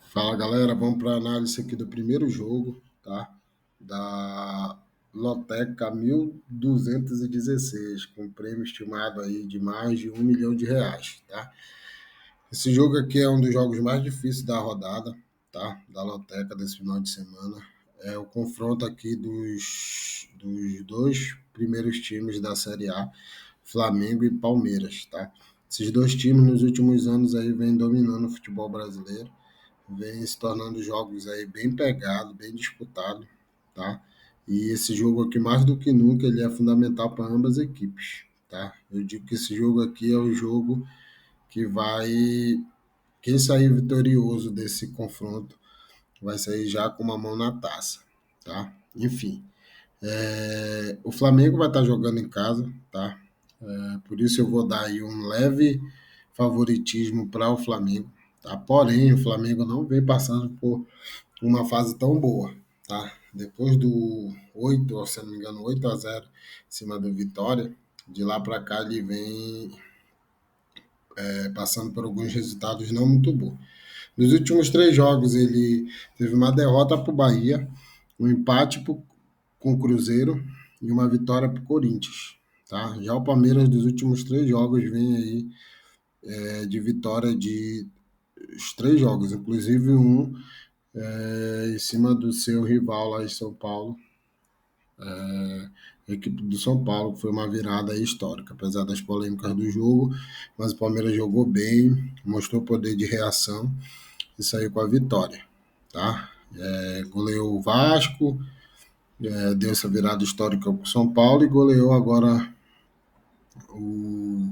Fala galera, vamos para a análise aqui do primeiro jogo, tá? Da Loteca 1216, com prêmio estimado aí de mais de R$ 1 milhão, tá? Esse jogo aqui é um dos jogos mais difíceis da rodada, tá? Da Loteca desse final de semana. É o confronto aqui dos dois primeiros times da Série A, Flamengo e Palmeiras, tá? Esses dois times nos últimos anos aí vêm dominando o futebol brasileiro, vem se tornando jogos aí bem pegados, bem disputados, tá? E esse jogo aqui, mais do que nunca, ele é fundamental para ambas as equipes, tá? Eu digo que esse jogo aqui é o jogo que vai... Quem sair vitorioso desse confronto vai sair já com uma mão na taça, tá? Enfim, o Flamengo vai estar jogando em casa, tá? Por isso eu vou dar aí um leve favoritismo para o Flamengo, tá? Porém, o Flamengo não vem passando por uma fase tão boa, tá? Depois do 8, se não me engano, 8-0 em cima do Vitória, de lá para cá ele vem passando por alguns resultados não muito bons. Nos últimos três jogos ele teve uma derrota para o Bahia, um empate com o Cruzeiro e uma vitória para o Corinthians, tá? Já o Palmeiras dos últimos três jogos vem aí de vitória de os três jogos, inclusive um em cima do seu rival lá em São Paulo, a equipe do São Paulo, que foi uma virada histórica, apesar das polêmicas do jogo, mas o Palmeiras jogou bem, mostrou poder de reação e saiu com a vitória, tá? Goleou o Vasco, deu essa virada histórica para o São Paulo e goleou agora o,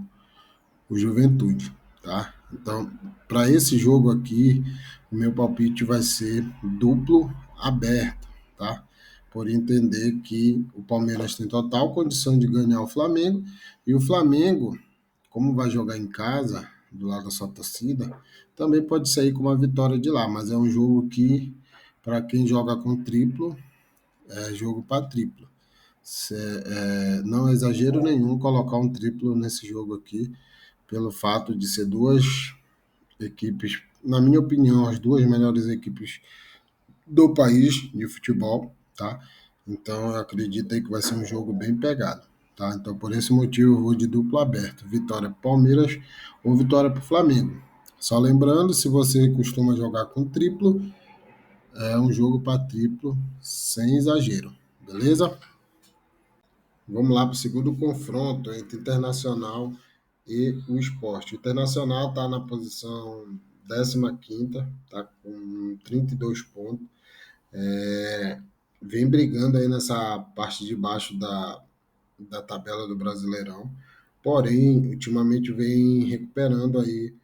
o Juventude, tá? Então, para esse jogo aqui, o meu palpite vai ser duplo aberto, tá? Por entender que o Palmeiras tem total condição de ganhar o Flamengo e o Flamengo, como vai jogar em casa, do lado da sua torcida, também pode sair com uma vitória de lá, mas é um jogo que, para quem joga com triplo, é jogo para triplo. Não é exagero nenhum colocar um triplo nesse jogo aqui, pelo fato de ser duas equipes, na minha opinião, as duas melhores equipes do país de futebol, tá? Então eu acredito aí que vai ser um jogo bem pegado, tá? Então por esse motivo eu vou de duplo aberto, vitória pro Palmeiras ou vitória pro Flamengo. Só lembrando, se você costuma jogar com triplo, é um jogo para triplo sem exagero, beleza? Vamos lá para o segundo confronto entre Internacional e o Sport. O Internacional está na posição 15ª, está com 32 pontos. Vem brigando aí nessa parte de baixo da tabela do Brasileirão. Porém, ultimamente vem recuperando aí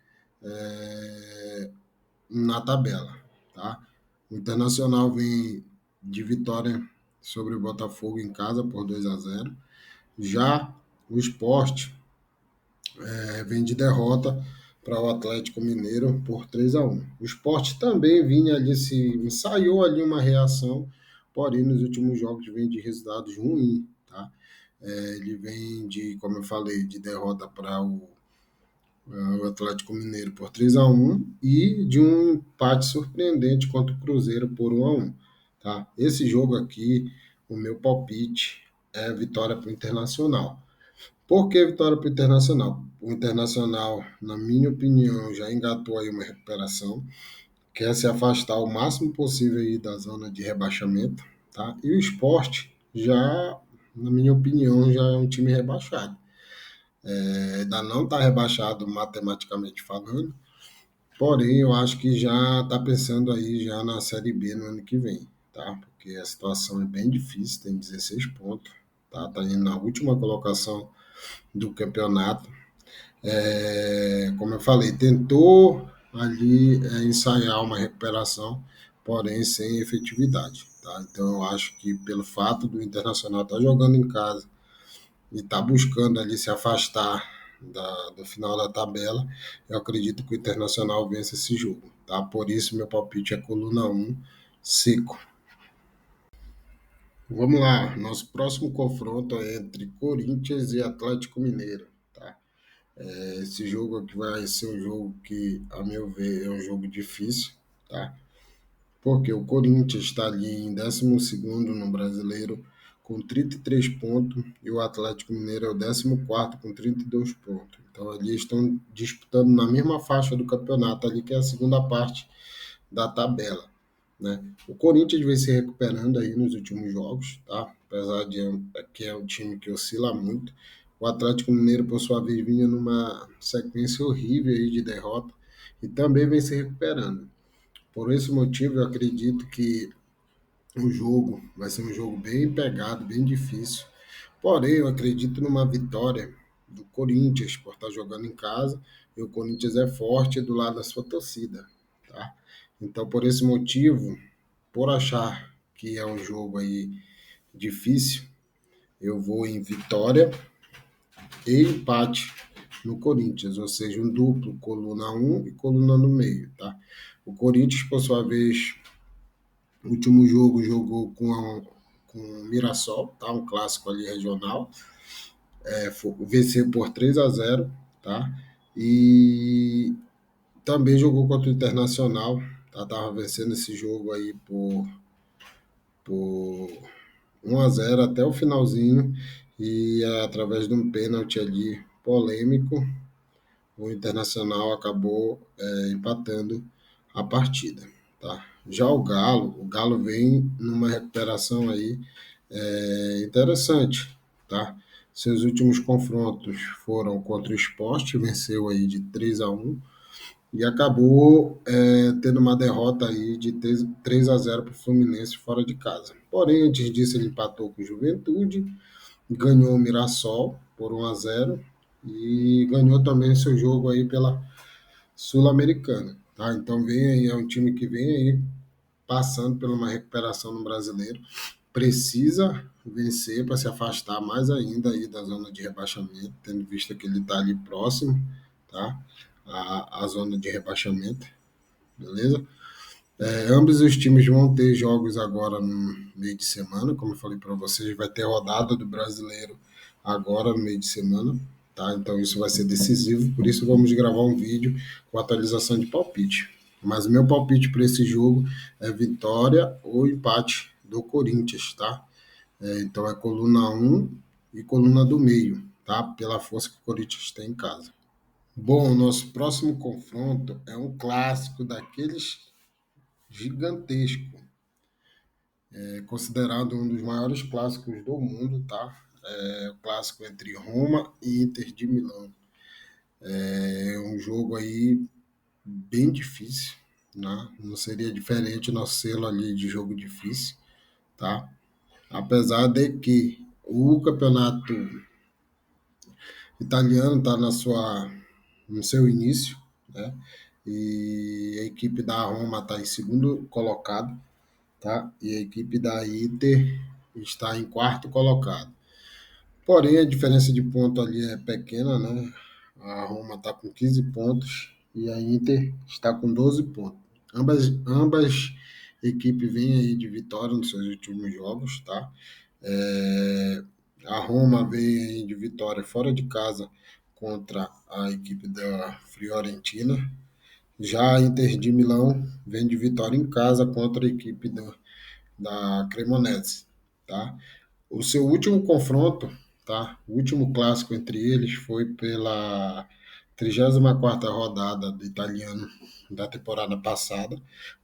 na tabela, tá? O Internacional vem de vitória sobre o Botafogo em casa por 2-0. Já o Sport vem de derrota para o Atlético Mineiro por 3-1. O Sport também vinha ali, se ensaiou ali uma reação, porém nos últimos jogos vem de resultados ruins, tá? Ele vem de, como eu falei, de derrota para o Atlético Mineiro por 3-1 e de um empate surpreendente contra o Cruzeiro por 1-1, tá? Esse jogo aqui, o meu palpite é vitória para o Internacional. Por que vitória para o Internacional? O Internacional, na minha opinião, já engatou aí uma recuperação, quer se afastar o máximo possível aí da zona de rebaixamento, tá? E o Sport já, na minha opinião, já é um time rebaixado. Ainda não está rebaixado matematicamente falando, porém eu acho que já está pensando aí já na Série B no ano que vem, tá? Porque a situação é bem difícil, tem 16 pontos, tá? Tá indo na última colocação do campeonato. Como eu falei, tentou ali ensaiar uma recuperação, porém sem efetividade, tá? Então eu acho que pelo fato do Internacional estar jogando em casa e estar buscando ali se afastar do final da tabela, eu acredito que o Internacional vence esse jogo, tá? Por isso meu palpite é coluna 1, seco. Vamos lá, nosso próximo confronto é entre Corinthians e Atlético Mineiro, tá? Esse jogo aqui vai ser um jogo que, a meu ver, é um jogo difícil, tá? Porque o Corinthians está ali em 12º no Brasileiro com 33 pontos e o Atlético Mineiro é o 14º com 32 pontos. Então ali estão disputando na mesma faixa do campeonato ali, que é a segunda parte da tabela, né? O Corinthians vem se recuperando aí nos últimos jogos, tá? Apesar de que é um time que oscila muito. O Atlético Mineiro, por sua vez, vinha numa sequência horrível aí de derrota e também vem se recuperando. Por esse motivo, eu acredito que o jogo vai ser um jogo bem pegado, bem difícil. Porém, eu acredito numa vitória do Corinthians por estar jogando em casa e o Corinthians é forte do lado da sua torcida, tá? Então, por esse motivo, por achar que é um jogo aí difícil, eu vou em vitória e empate no Corinthians, ou seja, um duplo, coluna um e coluna no meio, tá? O Corinthians, por sua vez, o último jogo jogou com o Mirassol, tá? Um clássico ali regional. Venceu por 3-0, tá? E também jogou contra o Internacional, tá? Tava vencendo esse jogo aí por 1-0 até o finalzinho e através de um pênalti ali polêmico, o Internacional acabou empatando a partida, tá? Já o Galo vem numa recuperação aí interessante, tá? Seus últimos confrontos foram contra o Sport, venceu aí de 3-1 e acabou tendo uma derrota aí de 3-0 para o Fluminense fora de casa. Porém, antes disso ele empatou com o Juventude, ganhou o Mirassol por 1-0 e ganhou também seu jogo aí pela Sul-Americana, tá? Então vem aí, é um time que vem aí passando por uma recuperação no Brasileiro, precisa vencer para se afastar mais ainda aí da zona de rebaixamento, tendo visto que ele está ali próximo, tá? A zona de rebaixamento, beleza? Ambos os times vão ter jogos agora no meio de semana, como eu falei para vocês, vai ter rodada do Brasileiro agora no meio de semana, tá? Então isso vai ser decisivo, por isso vamos gravar um vídeo com atualização de palpite. Mas o meu palpite para esse jogo é vitória ou empate do Corinthians, tá? Então é coluna um e coluna do meio, tá? Pela força que o Corinthians tem em casa. Bom, o nosso próximo confronto é um clássico daqueles gigantesco, considerado um dos maiores clássicos do mundo, tá? É o clássico entre Roma e Inter de Milão. É um jogo aí bem difícil, né? Não seria diferente nosso selo ali de jogo difícil, tá? Apesar de que o campeonato italiano está no seu início, né? E a equipe da Roma está em segundo colocado, tá? E a equipe da Inter está em quarto colocado. Porém, a diferença de ponto ali é pequena, né? A Roma está com 15 pontos e a Inter está com 12 pontos. Ambas equipes vêm aí de vitória nos seus últimos jogos, tá? É, a Roma vem aí de vitória fora de casa contra a equipe da Fiorentina. Já a Inter de Milão vem de vitória em casa contra a equipe da Cremonese, tá? O seu último confronto, tá? O último clássico entre eles foi pela 34ª rodada do italiano da temporada passada,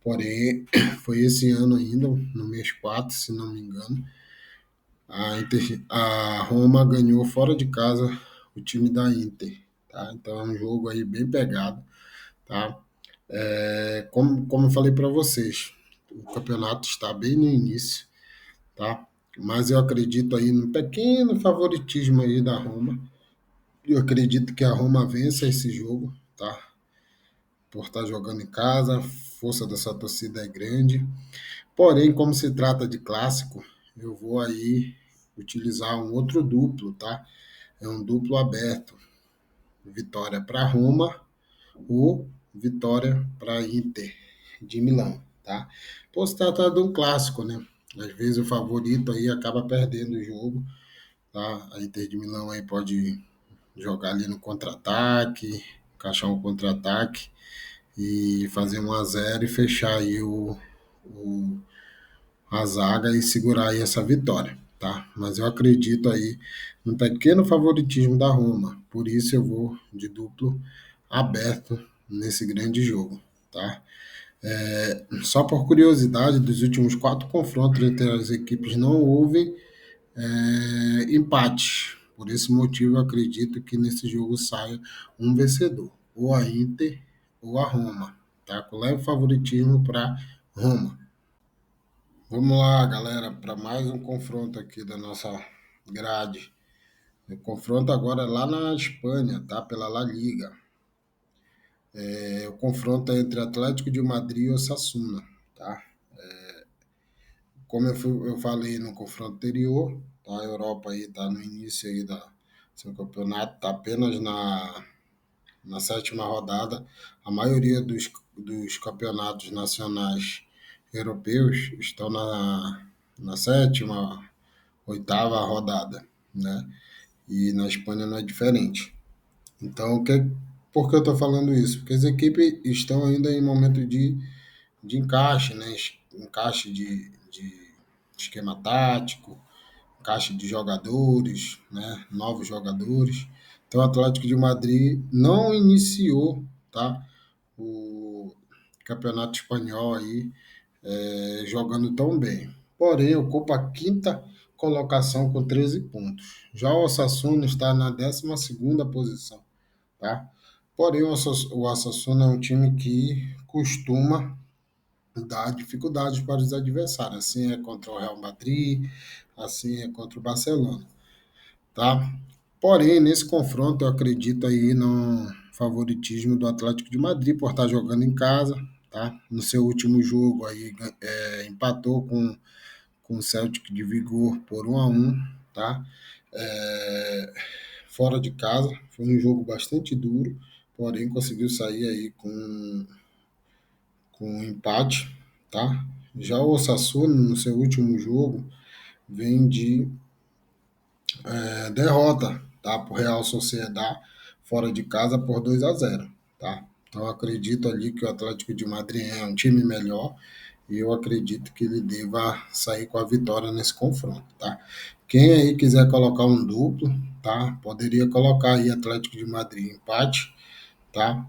porém foi esse ano ainda, no mês 4, se não me engano. A Roma ganhou fora de casa o time da Inter, tá? Então é um jogo aí bem pegado, tá? Como eu falei para vocês, o campeonato está bem no início, tá? Mas eu acredito aí no pequeno favoritismo aí da Roma. Eu acredito que a Roma vença esse jogo, tá? Por estar jogando em casa, a força dessa torcida é grande. Porém, como se trata de clássico, eu vou aí utilizar um outro duplo, tá? É um duplo aberto. Vitória para Roma ou vitória para Inter de Milão, tá? Por se tratar de um clássico, né? Às vezes o favorito aí acaba perdendo o jogo, tá? A Inter de Milão aí pode jogar ali no contra-ataque, encaixar um contra-ataque e fazer 1-0 e fechar aí o, a zaga e segurar aí essa vitória, tá? Mas eu acredito aí no pequeno favoritismo da Roma, por isso eu vou de duplo aberto nesse grande jogo, tá? Só por curiosidade, dos últimos 4 confrontos entre as equipes não houve empate. Por esse motivo, eu acredito que nesse jogo saia um vencedor, ou a Inter ou a Roma, tá? Com leve favoritismo para Roma. Vamos lá, galera, para mais um confronto aqui da nossa grade. O confronto agora é lá na Espanha, tá? Pela La Liga. O confronto é entre Atlético de Madrid e Osasuna, tá? Como eu falei no confronto anterior, tá? A Europa aí tá no início aí da seu campeonato, tá apenas na sétima rodada. A maioria dos campeonatos nacionais europeus estão na sétima, oitava rodada, né? E na Espanha não é diferente. Então, por que eu estou falando isso? Porque as equipes estão ainda em momento de encaixe, né? Encaixe de esquema tático, encaixe de jogadores, né? Novos jogadores. Então, o Atlético de Madrid não iniciou, tá? O Campeonato Espanhol aí jogando tão bem. Porém, ocupa a quinta colocação com 13 pontos. Já o Osasuna está na 12ª posição, tá? Porém, o Osasuna é um time que costuma dar dificuldades para os adversários. Assim é contra o Real Madrid, assim é contra o Barcelona, tá? Porém, nesse confronto, eu acredito aí no favoritismo do Atlético de Madrid por estar jogando em casa, tá? No seu último jogo aí empatou com o Celtic de Vigor por 1-1, tá? É, fora de casa, foi um jogo bastante duro, porém conseguiu sair aí com um empate, tá? Já o Osasuna, no seu último jogo, vem de derrota, tá? Por Real Sociedad, fora de casa, por 2-0, tá? Então eu acredito ali que o Atlético de Madrid é um time melhor e eu acredito que ele deva sair com a vitória nesse confronto, tá? Quem aí quiser colocar um duplo, tá? Poderia colocar aí Atlético de Madrid empate, tá?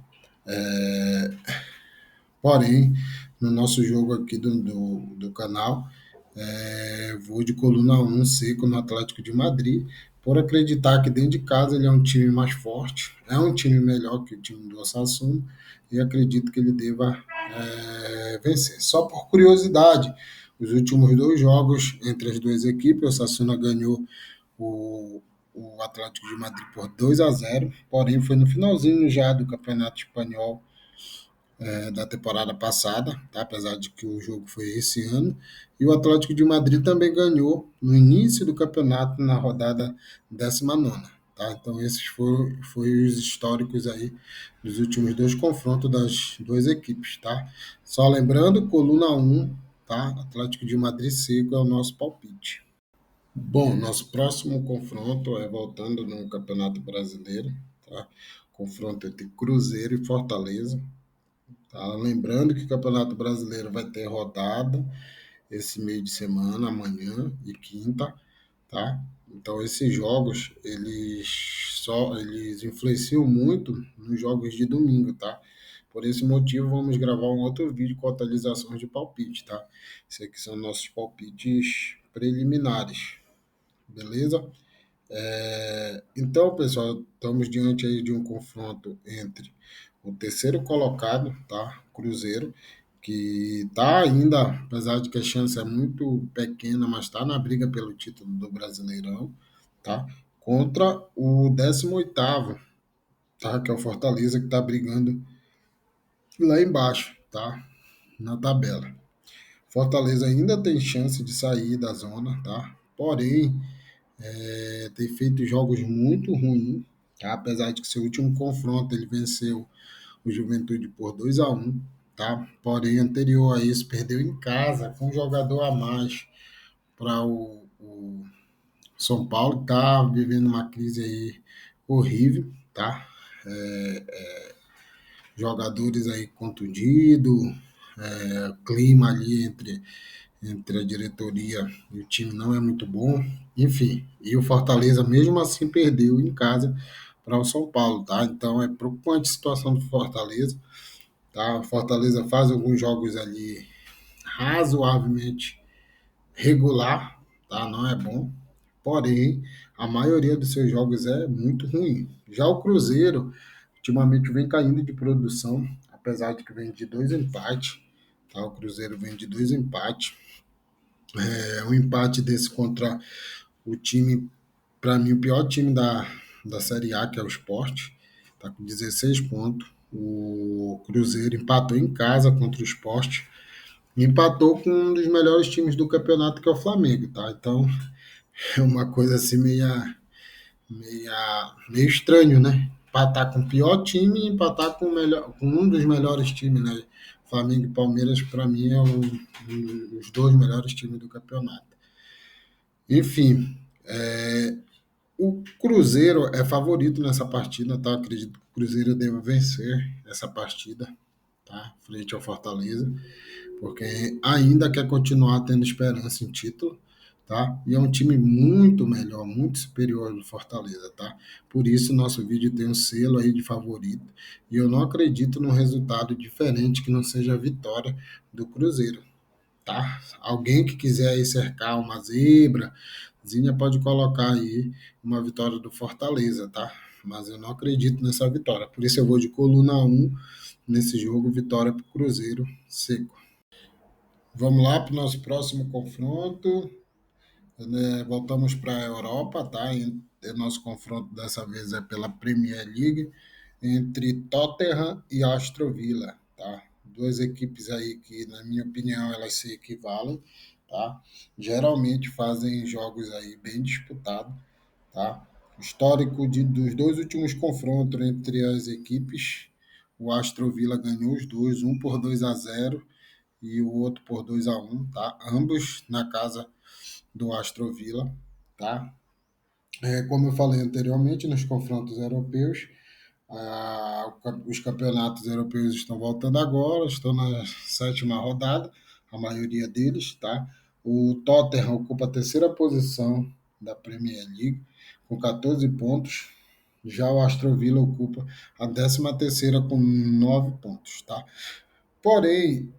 Porém, no nosso jogo aqui do canal, vou de coluna 1 seco no Atlético de Madrid, por acreditar que dentro de casa ele é um time mais forte, é um time melhor que o time do Osasuna, e acredito que ele deva vencer. Só por curiosidade, os últimos 2 jogos entre as duas equipes, o Osasuna ganhou o, o Atlético de Madrid por 2-0, porém foi no finalzinho já do Campeonato Espanhol da temporada passada, tá? Apesar de que o jogo foi esse ano. E o Atlético de Madrid também ganhou no início do campeonato, na rodada 19ª. Tá? Então, esses foram os históricos aí dos últimos 2 confrontos das duas equipes. Tá? Só lembrando, coluna 1, tá? Atlético de Madrid seco é o nosso palpite. Bom, nosso próximo confronto é voltando no Campeonato Brasileiro. Tá? Confronto entre Cruzeiro e Fortaleza. Tá? Lembrando que o Campeonato Brasileiro vai ter rodada esse meio de semana, amanhã e quinta, tá? Então esses jogos eles influenciam muito nos jogos de domingo, tá? Por esse motivo vamos gravar um outro vídeo com atualizações de palpite, tá? Esses aqui são nossos palpites preliminares, beleza? Então, pessoal, estamos diante aí de um confronto entre o terceiro colocado, tá? Cruzeiro, que está ainda, apesar de que a chance é muito pequena, mas está na briga pelo título do Brasileirão, tá? Contra o 18º, tá? Que é o Fortaleza, que está brigando lá embaixo, tá? Na tabela. Fortaleza ainda tem chance de sair da zona, tá? Porém, tem feito jogos muito ruins, tá? Apesar de que seu último confronto ele venceu o Juventude por 2-1, tá? Porém, anterior a isso, perdeu em casa com um jogador a mais para o São Paulo, que tá vivendo uma crise aí horrível, tá? jogadores aí contundidos, clima ali entre a diretoria e o time não é muito bom, enfim. E o Fortaleza, mesmo assim, perdeu em casa para o São Paulo, tá? Então é preocupante a situação do Fortaleza, tá? O Fortaleza faz alguns jogos ali razoavelmente regular, tá? Não é bom, porém a maioria dos seus jogos é muito ruim. Já o Cruzeiro ultimamente vem caindo de produção, apesar de que vem de dois empates, tá? O Cruzeiro vem de dois empates. Um empate desse contra o time, para mim, o pior time da Série A, que é o Sport, tá com 16 pontos. O Cruzeiro empatou em casa contra o Sport, e empatou com um dos melhores times do campeonato, que é o Flamengo, tá? Então, é uma coisa assim meio estranho, né? Empatar com o pior time e empatar com um dos melhores times, né? Flamengo e Palmeiras, para mim, os dois melhores times do campeonato. Enfim, o Cruzeiro é favorito nessa partida, tá? Acredito que o Cruzeiro deva vencer essa partida, tá? Frente ao Fortaleza, porque ainda quer continuar tendo esperança em título, tá? E é um time muito melhor, muito superior ao Fortaleza, tá? Por isso nosso vídeo tem um selo aí de favorito, e eu não acredito num resultado diferente que não seja a vitória do Cruzeiro, tá? Alguém que quiser aí cercar uma zebra, Zinha pode colocar aí uma vitória do Fortaleza, tá? Mas eu não acredito nessa vitória. Por isso eu vou de coluna um nesse jogo, vitória para o Cruzeiro seco. Vamos lá para o nosso próximo confronto, né? Voltamos para a Europa, tá? E nosso confronto dessa vez é pela Premier League entre Tottenham e Aston Villa, tá? Duas equipes aí que, na minha opinião, elas se equivalem, tá? Geralmente fazem jogos aí bem disputados, tá? Histórico dos dois últimos confrontos entre as equipes, o Aston Villa ganhou os dois, um por 2-0 e o outro por 2-1, tá? Ambos na casa do Aston Villa, tá? Como eu falei anteriormente, nos confrontos europeus, os campeonatos europeus estão voltando agora, estão na sétima rodada, a maioria deles, tá? O Tottenham ocupa a terceira posição da Premier League, com 14 pontos. Já o Aston Villa ocupa a 13ª com 9 pontos, tá? Porém,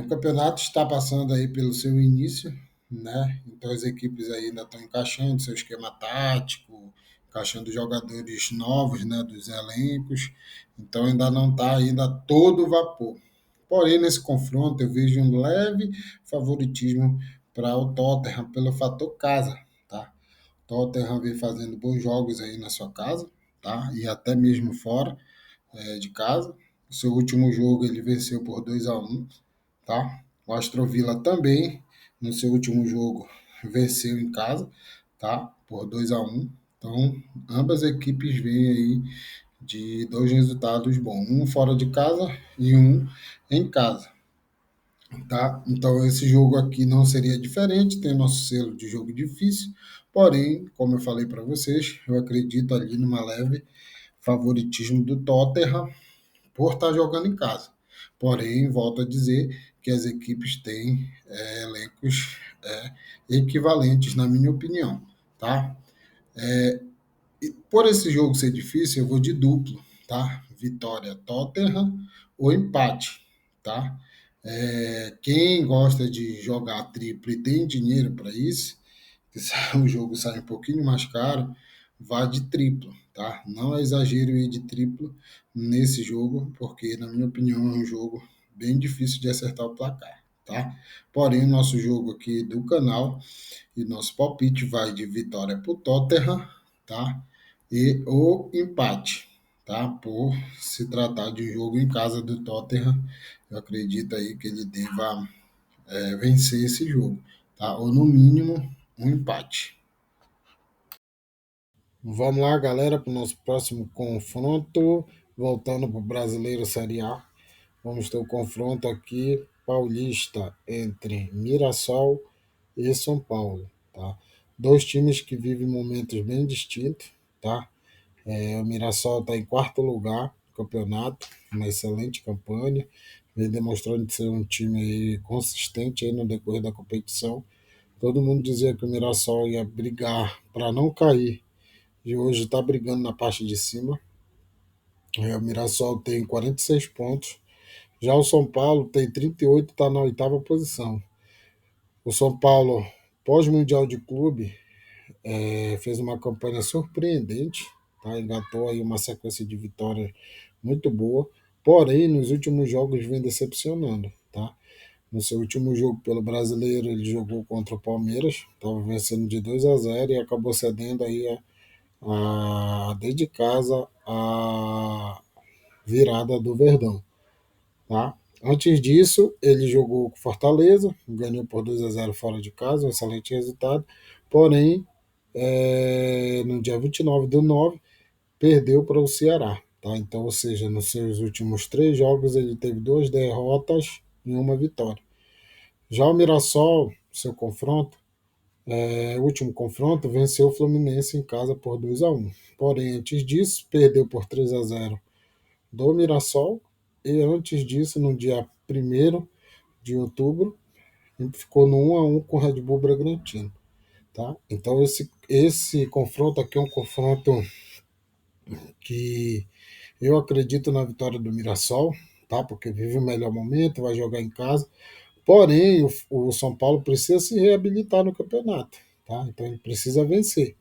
o campeonato está passando aí pelo seu início, né? Então as equipes aí ainda estão encaixando seu esquema tático, encaixando jogadores novos, né, dos elencos. Então ainda não está ainda a todo vapor. Porém, nesse confronto eu vejo um leve favoritismo para o Tottenham pelo fator casa, tá? O Tottenham vem fazendo bons jogos aí na sua casa, tá? E até mesmo fora de casa. O seu último jogo ele venceu por 2-1, tá? O Aston Villa também, no seu último jogo, venceu em casa, tá? Por 2-1. Então, ambas equipes vêm aí de dois resultados bons, um fora de casa e um em casa, tá? Então, esse jogo aqui não seria diferente, tem nosso selo de jogo difícil, porém, como eu falei para vocês, eu acredito ali numa leve favoritismo do Tottenham por estar jogando em casa. Porém, volto a dizer que as equipes têm elencos equivalentes, na minha opinião, tá? E por esse jogo ser difícil, eu vou de duplo, tá? Vitória Tottenham ou empate, tá? Quem gosta de jogar triplo e tem dinheiro para isso, que o jogo sai um pouquinho mais caro, vá de triplo, tá? Não é exagero ir de triplo nesse jogo, porque, na minha opinião, é um jogo bem difícil de acertar o placar, tá? Porém, nosso jogo aqui do canal e nosso palpite vai de vitória para o Tottenham, tá? E o empate, tá? Por se tratar de um jogo em casa do Tottenham, eu acredito aí que ele deva vencer esse jogo, tá? Ou no mínimo um empate. Vamos lá, galera, para o nosso próximo confronto. Voltando para o Brasileiro Série A. Vamos ter o confronto aqui paulista entre Mirassol e São Paulo, tá? Dois times que vivem momentos bem distintos, tá? O Mirassol está em quarto lugar, campeonato, uma excelente campanha, vem demonstrando ser um time aí consistente aí no decorrer da competição. Todo mundo dizia que o Mirassol ia brigar para não cair e hoje está brigando na parte de cima. O Mirassol tem 46 pontos, já o São Paulo tem 38 e está na oitava posição. O São Paulo, pós-mundial de clube, fez uma campanha surpreendente, tá? Engatou aí uma sequência de vitórias muito boa, porém nos últimos jogos vem decepcionando, tá? No seu último jogo pelo Brasileiro, ele jogou contra o Palmeiras, estava vencendo de 2-0 e acabou cedendo aí dentro de casa a virada do Verdão, tá? Antes disso, ele jogou com Fortaleza, ganhou por 2-0 fora de casa, um excelente resultado. Porém, no dia 29/9, perdeu para o Ceará. Tá? Então, ou seja, nos seus últimos 3 jogos, ele teve 2 derrotas e uma vitória. Já o Mirassol, seu confronto, o último confronto, venceu o Fluminense em casa por 2-1. Porém, antes disso, perdeu por 3-0 do Mirassol. E antes disso, no dia 1º de outubro, ficou no 1-1 com o Red Bull Bragantino. Tá? Então, esse confronto aqui é um confronto que eu acredito na vitória do Mirassol, tá? Porque vive o melhor momento, vai jogar em casa. Porém, o São Paulo precisa se reabilitar no campeonato, tá? Então ele precisa vencer.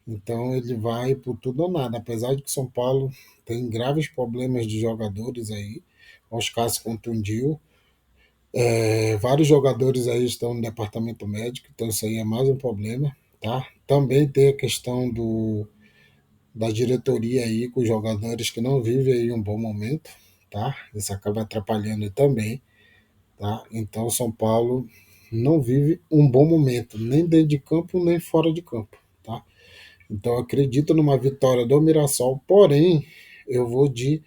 Então ele vai por tudo ou nada, apesar de que o São Paulo tem graves problemas de jogadores aí. O Oscar se contundiu, vários jogadores aí estão no departamento médico, então isso aí é mais um problema, tá? Também tem a questão da diretoria aí com os jogadores que não vivem aí um bom momento, tá? Isso acaba atrapalhando também, tá? Então o São Paulo não vive um bom momento, nem dentro de campo, nem fora de campo, tá? Então eu acredito numa vitória do Mirassol, porém eu vou de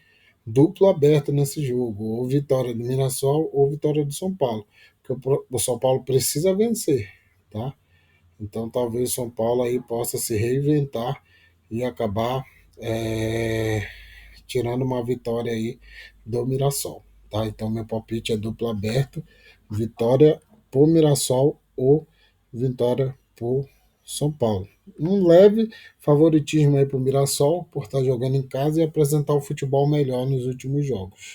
duplo aberto nesse jogo, ou vitória do Mirassol ou vitória do São Paulo, porque o São Paulo precisa vencer, tá? Então talvez o São Paulo aí possa se reinventar e acabar é, tirando uma vitória aí do Mirassol, tá? Então meu palpite é duplo aberto, vitória por Mirassol ou vitória por São Paulo. Um leve favoritismo aí para o Mirassol por estar jogando em casa e apresentar o futebol melhor nos últimos jogos.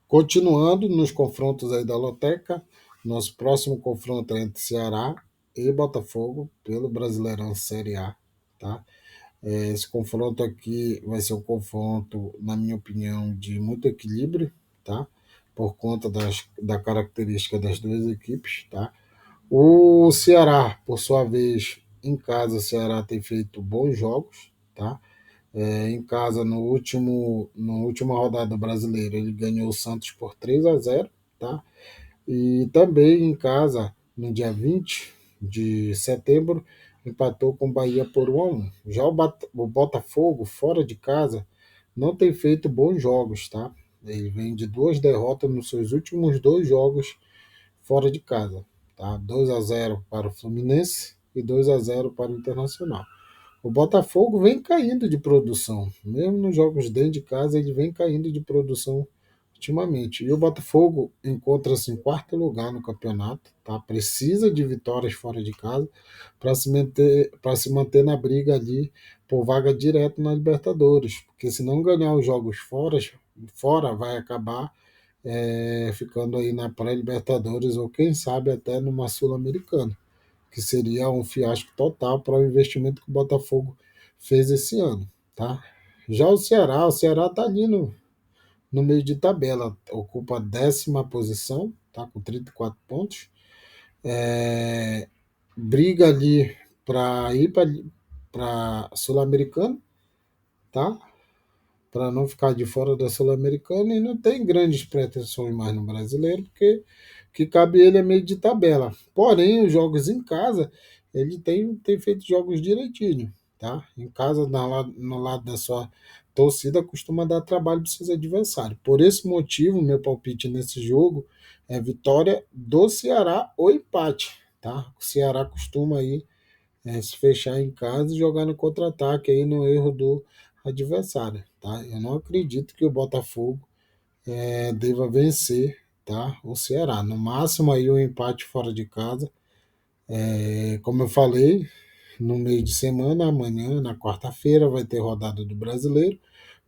Continuando nos confrontos aí da Loteca, nosso próximo confronto é entre Ceará e Botafogo pelo Brasileirão Série A, tá? Esse confronto aqui vai ser um confronto, na minha opinião, de muito equilíbrio, tá? Por conta da característica das duas equipes, tá? O Ceará, por sua vez, em casa, o Ceará tem feito bons jogos, tá? Em casa, na última rodada do Brasileiro, ele ganhou o Santos por 3-0, tá? E também em casa, no dia 20 de setembro, empatou com o Bahia por 1-1. Já o Botafogo, fora de casa, não tem feito bons jogos, tá? Ele vem de 2 derrotas nos seus últimos 2 jogos fora de casa, tá? 2-0 para o Fluminense e 2-0 para o Internacional. O Botafogo vem caindo de produção, mesmo nos jogos dentro de casa, ele vem caindo de produção ultimamente. E o Botafogo encontra-se em quarto lugar no campeonato, tá? Precisa de vitórias fora de casa para se manter na briga ali por vaga direta na Libertadores, porque se não ganhar os jogos fora vai acabar ficando aí na pré-Libertadores ou quem sabe até numa Sul-Americana, que seria um fiasco total para o investimento que o Botafogo fez esse ano, tá? Já o Ceará está ali no meio de tabela, ocupa a 10ª posição, tá? Com 34 pontos, briga ali para ir para Sul-Americana, tá? Para não ficar de fora da Sul-Americana e não tem grandes pretensões mais no brasileiro, porque o que cabe ele é meio de tabela. Porém, os jogos em casa, ele tem feito jogos direitinho, tá? Em casa, no lado da sua torcida, costuma dar trabalho para seus adversários. Por esse motivo, meu palpite nesse jogo é vitória do Ceará ou empate, tá? O Ceará costuma aí se fechar em casa e jogar no contra-ataque aí no erro do adversário. tá? Eu não acredito que o Botafogo deva vencer, tá? O Ceará. No máximo aí o empate fora de casa. Como eu falei, no meio de semana, amanhã, na quarta-feira, vai ter rodada do Brasileiro,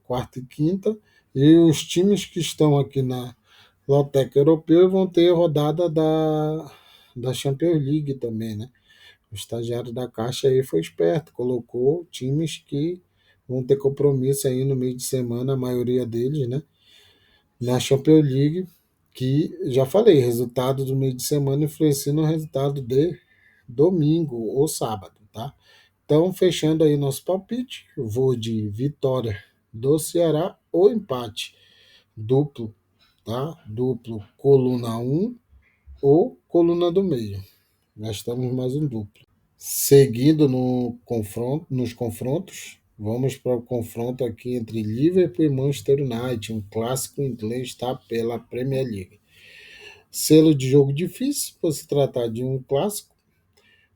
quarta e quinta, e os times que estão aqui na Loteca Europeu vão ter rodada da Champions League também, né? O estagiário da Caixa aí foi esperto, colocou times que vão ter compromisso aí no meio de semana, a maioria deles, né? Na Champions League, que já falei, resultado do meio de semana influencia no resultado de domingo ou sábado, tá? Então, fechando aí nosso palpite, eu vou de vitória do Ceará ou empate duplo, tá? Duplo coluna um ou coluna do meio. Gastamos mais um duplo. Seguindo no confronto, nos confrontos, vamos para o confronto aqui entre Liverpool e Manchester United, um clássico inglês, tá? Pela Premier League. Selo de jogo difícil, por se tratar de um clássico.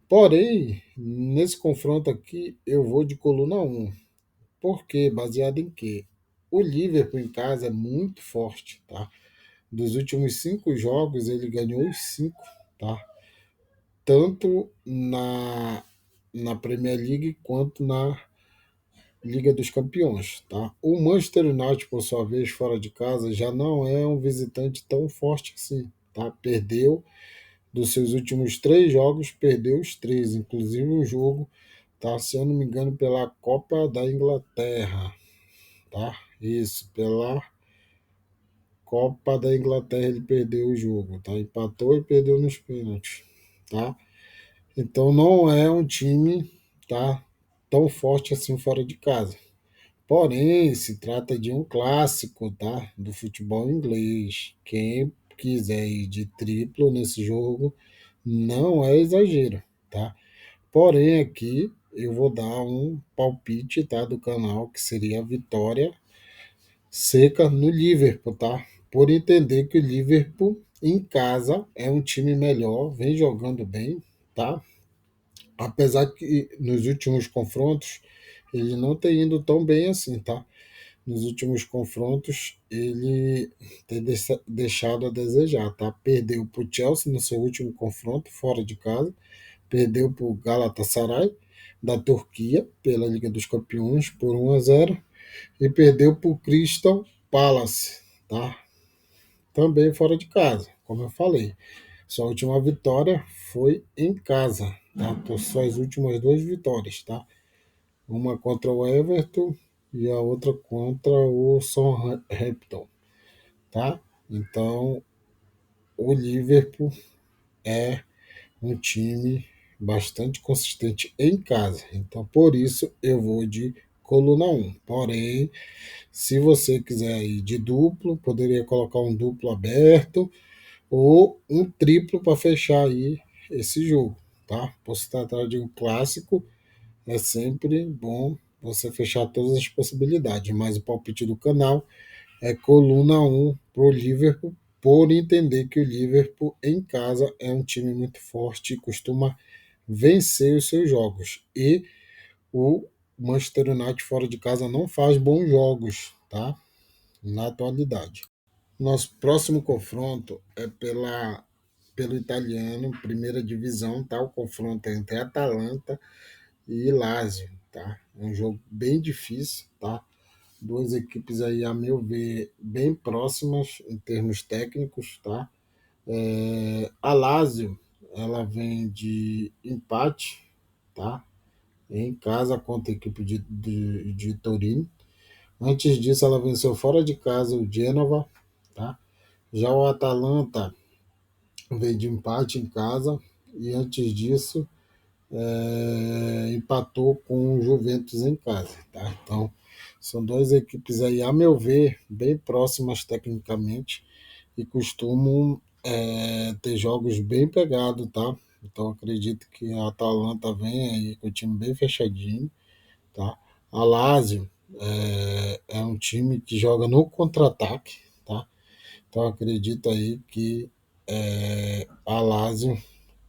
Porém, nesse confronto aqui, eu vou de coluna um. Por quê? Baseado em quê? O Liverpool em casa é muito forte, tá? Dos últimos 5 jogos, ele ganhou os 5, tá? Tanto na Premier League quanto na Liga dos Campeões, tá? O Manchester United, por sua vez, fora de casa, já não é um visitante tão forte assim, tá? Perdeu dos seus últimos 3 jogos, perdeu os três, inclusive o jogo, tá? Se eu não me engano, pela Copa da Inglaterra, tá? Isso, pela Copa da Inglaterra ele perdeu o jogo, tá? Empatou e perdeu nos pênaltis, tá? Então não é um time, tá, tão forte assim fora de casa. Porém, se trata de um clássico, tá, do futebol inglês. Quem quiser ir de triplo nesse jogo não é exagero, tá? Porém, aqui eu vou dar um palpite, tá, do canal que seria a vitória seca no Liverpool, tá? Por entender que o Liverpool em casa é um time melhor, vem jogando bem, tá? Apesar que nos últimos confrontos ele não tem indo tão bem assim, tá? Nos últimos confrontos ele tem deixado a desejar, tá? Perdeu para o Chelsea no seu último confronto fora de casa, perdeu para o Galatasaray da Turquia pela Liga dos Campeões por 1-0 e perdeu para o Crystal Palace, tá? Também fora de casa, como eu falei. Sua última vitória foi em casa, tá? Por suas últimas 2 vitórias, tá? Uma contra o Everton e a outra contra o Southampton, tá? Então, o Liverpool é um time bastante consistente em casa. Então, por isso eu vou de coluna um. Porém, se você quiser ir de duplo, poderia colocar um duplo aberto ou um triplo para fechar aí esse jogo, tá? Por se tratar de um clássico, é sempre bom você fechar todas as possibilidades, mas o palpite do canal é coluna um para o Liverpool, por entender que o Liverpool em casa é um time muito forte e costuma vencer os seus jogos. E o Manchester United fora de casa não faz bons jogos, tá? Na atualidade. Nosso próximo confronto é pelo italiano, primeira divisão, tá? O confronto é entre Atalanta e Lazio, tá? É um jogo bem difícil, tá? Duas equipes aí, a meu ver, bem próximas em termos técnicos, tá? A Lazio, ela vem de empate, tá? Em casa contra a equipe de Torino. Antes disso, ela venceu fora de casa o Genova, tá? Já o Atalanta vem de empate em casa e antes disso empatou com o Juventus em casa, tá? Então, são duas equipes aí, a meu ver, bem próximas tecnicamente e costumam ter jogos bem pegados, tá? Então, acredito que a Atalanta vem aí com o time bem fechadinho, tá? A Lazio é um time que joga no contra-ataque, tá? Então, acredito aí que a Lazio,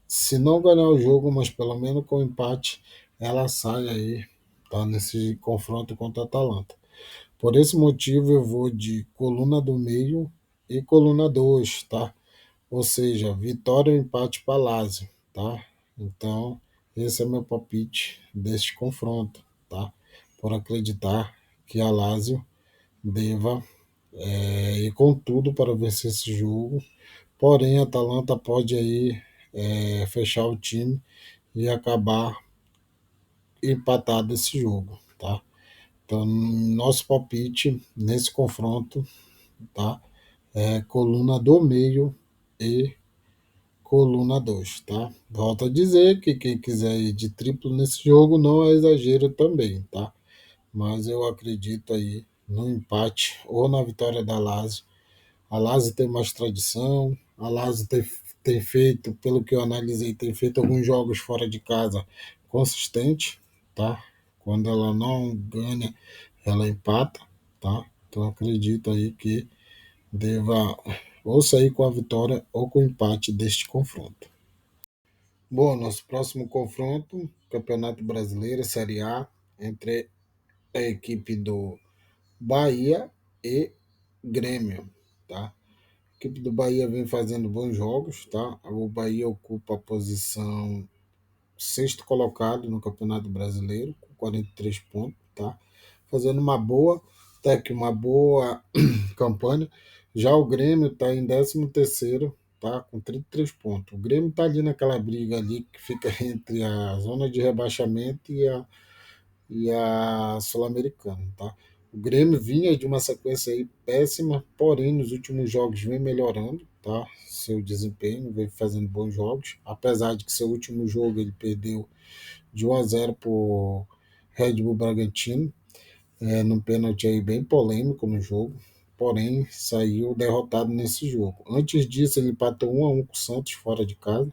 se não ganhar o jogo, mas pelo menos com empate, ela sai aí, tá? Nesse confronto contra a Atalanta. Por esse motivo, eu vou de coluna do meio e coluna 2, tá? Ou seja, vitória ou empate para Lazio, tá? Então, esse é meu palpite deste confronto, tá? Por acreditar que a Lazio deva ir com tudo para vencer esse jogo. Porém, a Atalanta pode aí fechar o time e acabar empatado esse jogo, tá? Então, nosso palpite nesse confronto, tá? É coluna do meio e coluna 2, tá? Volto a dizer que quem quiser ir de triplo nesse jogo não é exagero também, tá? Mas eu acredito aí no empate ou na vitória da Lazio. A Lazio tem mais tradição, a Lazio tem feito, pelo que eu analisei, tem feito alguns jogos fora de casa consistente, tá? Quando ela não ganha, ela empata, tá? Então acredito aí que deva ou sair com a vitória ou com o empate deste confronto. Bom, nosso próximo confronto, Campeonato Brasileiro, Série A, entre a equipe do Bahia e Grêmio, tá? A equipe do Bahia vem fazendo bons jogos, tá? O Bahia ocupa a posição sexto colocado no Campeonato Brasileiro, com 43 pontos, tá? Fazendo uma boa, até que uma boa campanha. Já o Grêmio está em 13º, tá? Com 33 pontos. O Grêmio está ali naquela briga ali que fica entre a zona de rebaixamento e a Sul-Americana, tá? O Grêmio vinha de uma sequência aí péssima, porém nos últimos jogos vem melhorando, tá? Seu desempenho, vem fazendo bons jogos, apesar de que seu último jogo ele perdeu de 1-0 por Red Bull Bragantino, num pênalti aí bem polêmico no jogo, porém saiu derrotado nesse jogo. Antes disso ele empatou 1-1 com o Santos fora de casa.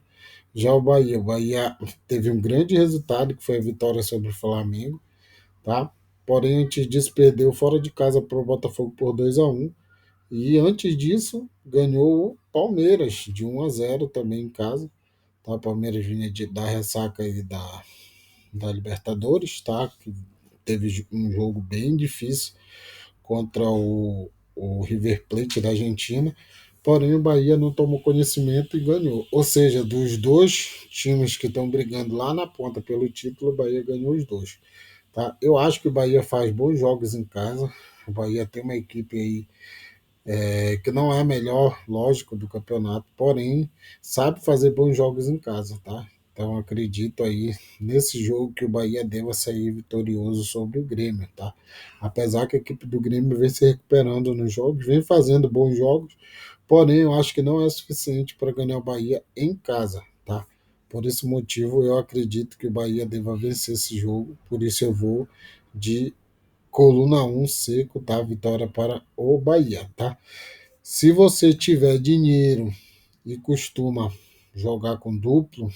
Já o Bahia teve um grande resultado que foi a vitória sobre o Flamengo, tá? Porém, antes disso, perdeu fora de casa para o Botafogo por 2-1. E antes disso, ganhou o Palmeiras de 1-0 também em casa. Tá? O Palmeiras vinha da ressaca aí da Libertadores, tá? Que teve um jogo bem difícil contra o River Plate da Argentina. Porém, o Bahia não tomou conhecimento e ganhou. Ou seja, dos dois times que estão brigando lá na ponta pelo título, o Bahia ganhou os dois. Tá? Eu acho que o Bahia faz bons jogos em casa. O Bahia tem uma equipe aí que não é a melhor, lógico, do campeonato, porém sabe fazer bons jogos em casa, tá? Então acredito aí nesse jogo que o Bahia deva sair vitorioso sobre o Grêmio, tá? Apesar que a equipe do Grêmio vem se recuperando nos jogos, vem fazendo bons jogos, porém eu acho que não é suficiente para ganhar o Bahia em casa, tá? Por esse motivo eu acredito que o Bahia deva vencer esse jogo, por isso eu vou de coluna 1 seco, tá? Vitória para o Bahia, tá? Se você tiver dinheiro e costuma jogar com duplo,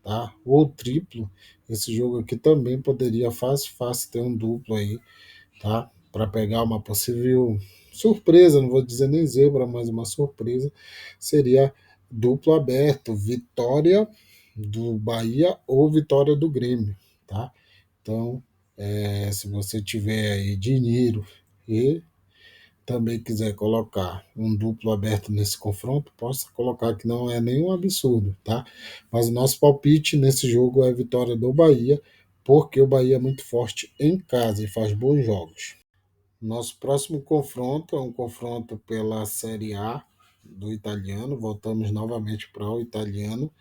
tá? Ou triplo, esse jogo aqui também poderia fácil ter um duplo aí, tá? Para pegar uma possível surpresa, não vou dizer nem zebra, mas uma surpresa seria duplo aberto, vitória do Bahia ou vitória do Grêmio, tá? Então, se você tiver aí dinheiro e também quiser colocar um duplo aberto nesse confronto, possa colocar que não é nenhum absurdo, tá? Mas o nosso palpite nesse jogo é a vitória do Bahia, porque o Bahia é muito forte em casa e faz bons jogos. Nosso próximo confronto é um confronto pela Série A do italiano, voltamos novamente para o italiano,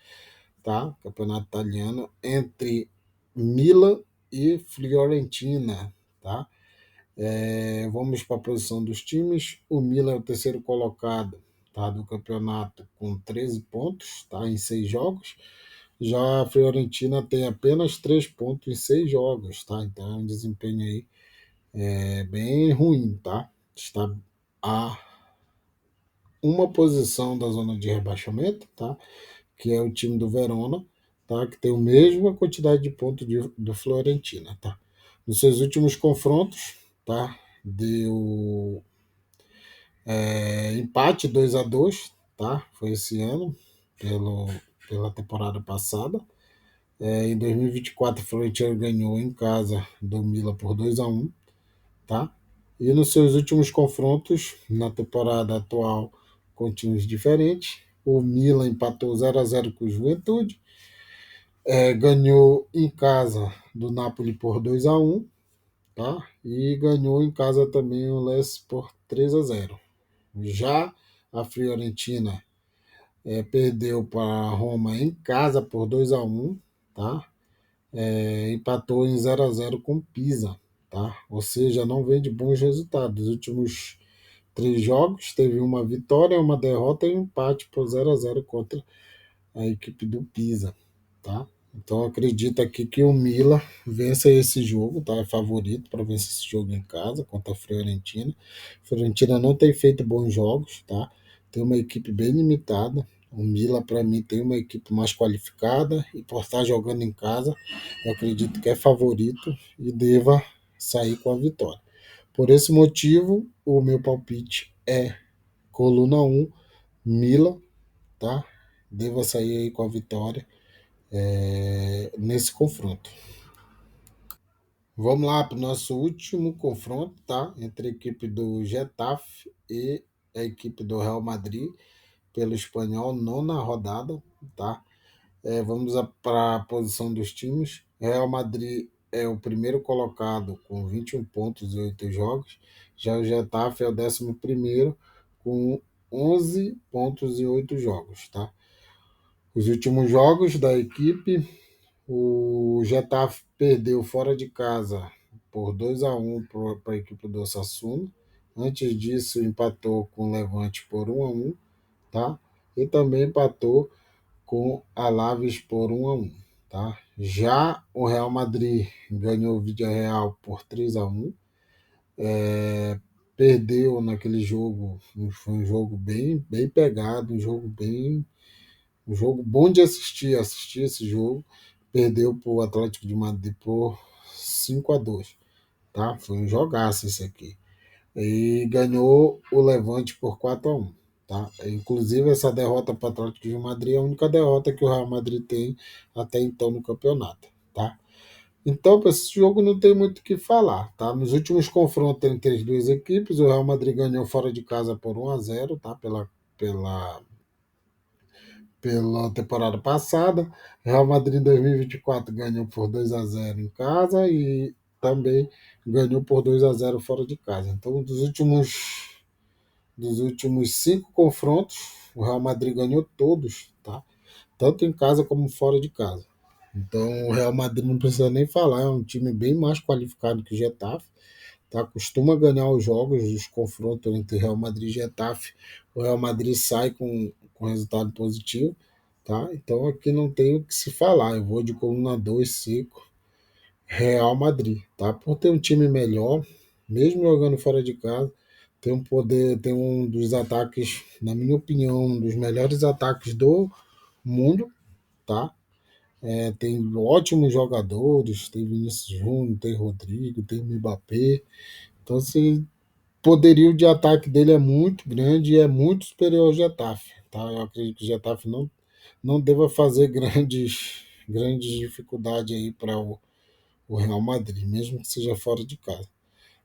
tá? Campeonato italiano, entre Milan e Fiorentina, tá? Vamos para a posição dos times. O Milan é o terceiro colocado, tá, do campeonato com 13 pontos, tá, em 6 jogos. Já a Fiorentina tem apenas 3 pontos em 6 jogos, tá? Então é um desempenho aí bem ruim, tá? Está a uma posição da zona de rebaixamento, tá? Que é o time do Verona, tá? Que tem a mesma quantidade de pontos do Fiorentina, tá? Nos seus últimos confrontos, tá? Deu empate 2-2, tá? Foi esse ano, pela temporada passada. Em 2024, o Florentino ganhou em casa do Milan por 2-1, tá? E nos seus últimos confrontos, na temporada atual, com times diferentes, o Milan empatou 0-0 com o Juventude, ganhou em casa do Napoli por 2-1, tá? E ganhou em casa também o Lecce por 3-0. Já a Fiorentina perdeu para a Roma em casa por 2-1, tá? Empatou em 0-0 com Pisa, tá? Ou seja, não vem de bons resultados. Os últimos 3 jogos teve uma vitória, uma derrota e um empate por 0-0 contra a equipe do Pisa, tá? Então acredito aqui que o Milan vença esse jogo, tá? É favorito para vencer esse jogo em casa contra a Fiorentina. A Fiorentina não tem feito bons jogos, tá? Tem uma equipe bem limitada. O Milan, para mim, tem uma equipe mais qualificada e por estar jogando em casa, eu acredito que é favorito e deva sair com a vitória. Por esse motivo, o meu palpite é coluna 1, Milan, tá? Deva sair aí com a vitória nesse confronto. Vamos lá para o nosso último confronto, tá? Entre a equipe do Getafe e a equipe do Real Madrid, pelo espanhol, nona rodada, tá? Vamos para a posição dos times. Real Madrid é o primeiro colocado com 21 pontos e 8 jogos. Já o Getafe é o 11º com 11 pontos e 8 jogos, tá? Os últimos jogos da equipe, o Getafe perdeu fora de casa por 2-1 para a equipe do Osasuna. Antes disso, empatou com o Levante por 1-1, tá? E também empatou com a Alaves por 1-1, tá? Já o Real Madrid ganhou o Villarreal por 3-1. Perdeu naquele jogo, foi um jogo bem pegado, um jogo bom de assistir esse jogo. Perdeu para o Atlético de Madrid por 5-2, tá? Foi um jogaço esse aqui. E ganhou o Levante por 4-1, tá? Inclusive essa derrota para o Atlético de Madrid é a única derrota que o Real Madrid tem até então no campeonato, tá? Então, para esse jogo não tem muito o que falar, tá? Nos últimos confrontos entre as duas equipes, o Real Madrid ganhou fora de casa por 1-0, tá? Pela pela temporada passada. Real Madrid em 2024 ganhou por 2-0 em casa e também ganhou por 2-0 fora de casa. Então, dos últimos 5 confrontos, o Real Madrid ganhou todos, tá? Tanto em casa como fora de casa. Então, o Real Madrid não precisa nem falar, é um time bem mais qualificado que o Getafe, tá? Costuma ganhar os jogos, os confrontos entre Real Madrid e Getafe. O Real Madrid sai com resultado positivo, tá? Então aqui não tem o que se falar. Eu vou de coluna 2 5, Real Madrid, tá? Por ter um time melhor, mesmo jogando fora de casa, tem um poder, tem um dos ataques, na minha opinião, um dos melhores ataques do mundo, tá? Tem ótimos jogadores, tem Vinícius Júnior, tem Rodrigo, tem Mbappé. Então, assim, poderio de ataque dele é muito grande e é muito superior ao Getafe, tá? Eu acredito que o Getafe não deva fazer grandes dificuldades aí para o Real Madrid, mesmo que seja fora de casa,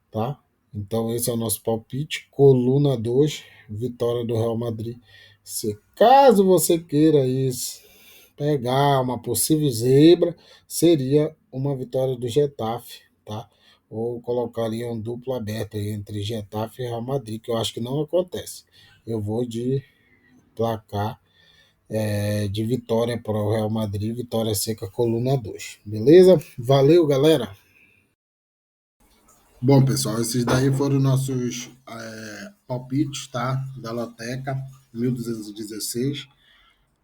tá? Então esse é o nosso palpite, coluna 2, vitória do Real Madrid. Se caso você queira isso, pegar uma possível zebra, seria uma vitória do Getafe, tá? Ou colocaria um duplo aberto aí entre Getafe e Real Madrid, que eu acho que não acontece. Eu vou de placar de vitória para o Real Madrid, vitória seca, coluna 2. Beleza? Valeu, galera! Bom, pessoal, esses daí foram nossos palpites, tá? Da Loteca 1216,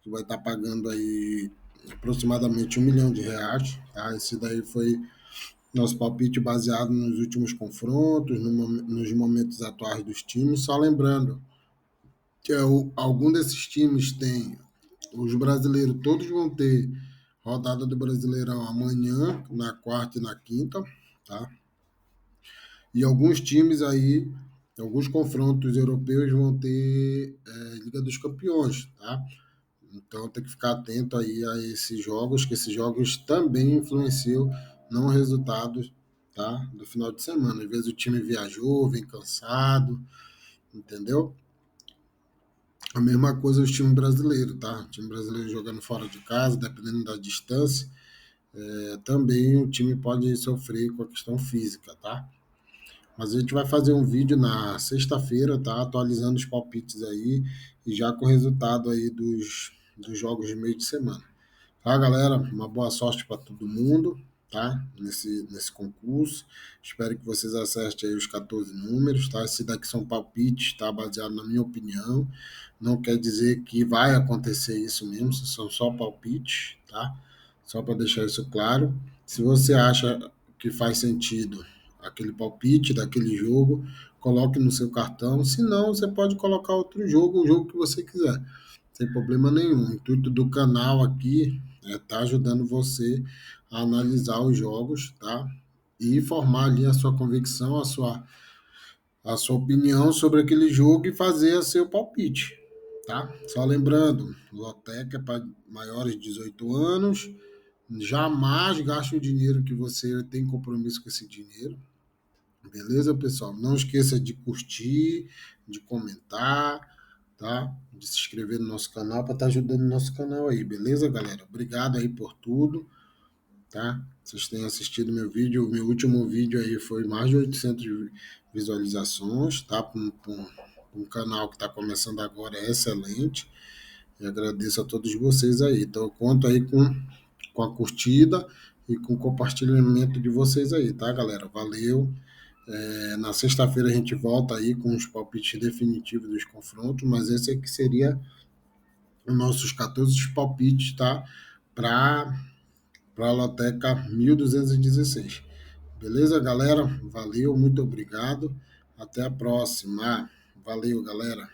que vai estar pagando aí aproximadamente R$ 1 milhão, tá? Esse daí foi nosso palpite baseado nos últimos confrontos, nos momentos atuais dos times. Só lembrando que algum desses times tem, os brasileiros todos vão ter rodada do Brasileirão amanhã, na quarta e na quinta, tá? E alguns times aí, alguns confrontos europeus vão ter Liga dos Campeões, tá? Então tem que ficar atento aí a esses jogos, que esses jogos também influenciam no resultado tá? Do final de semana. Às vezes o time viajou, vem cansado, entendeu? A mesma coisa os times brasileiros, tá? O time brasileiro jogando fora de casa, dependendo da distância, também o time pode sofrer com a questão física, tá? Mas a gente vai fazer um vídeo na sexta-feira, tá? Atualizando os palpites aí e já com o resultado aí dos jogos de meio de semana. Tá, galera? Uma boa sorte para todo mundo, tá? Nesse concurso. Espero que vocês acertem aí os 14 números, tá? Esse daqui são palpites, tá? Baseado na minha opinião. Não quer dizer que vai acontecer isso mesmo, são só palpites, tá? Só para deixar isso claro. Se você acha que faz sentido aquele palpite daquele jogo, coloque no seu cartão. Se não, você pode colocar outro jogo, o jogo que você quiser, sem problema nenhum. O intuito do canal aqui é estar ajudando você a analisar os jogos, tá? E formar ali a sua convicção, a sua opinião sobre aquele jogo e fazer o seu palpite, tá? Só lembrando, Loteca é para maiores de 18 anos. Jamais gaste o dinheiro que você tem compromisso com esse dinheiro. Beleza, pessoal? Não esqueça de curtir, de comentar, tá? De se inscrever no nosso canal para estar ajudando o nosso canal aí, beleza, galera? Obrigado aí por tudo, tá? Vocês têm assistido meu vídeo. O meu último vídeo aí foi mais de 800 visualizações, tá? Para um canal que está começando agora é excelente. E agradeço a todos vocês aí. Então, eu conto aí com a curtida e com o compartilhamento de vocês aí, tá, galera? Valeu. Na sexta-feira a gente volta aí com os palpites definitivos dos confrontos, mas esse aqui seria os nossos 14 palpites, tá? Para a Loteca 1216. Beleza, galera? Valeu, muito obrigado. Até a próxima. Valeu, galera.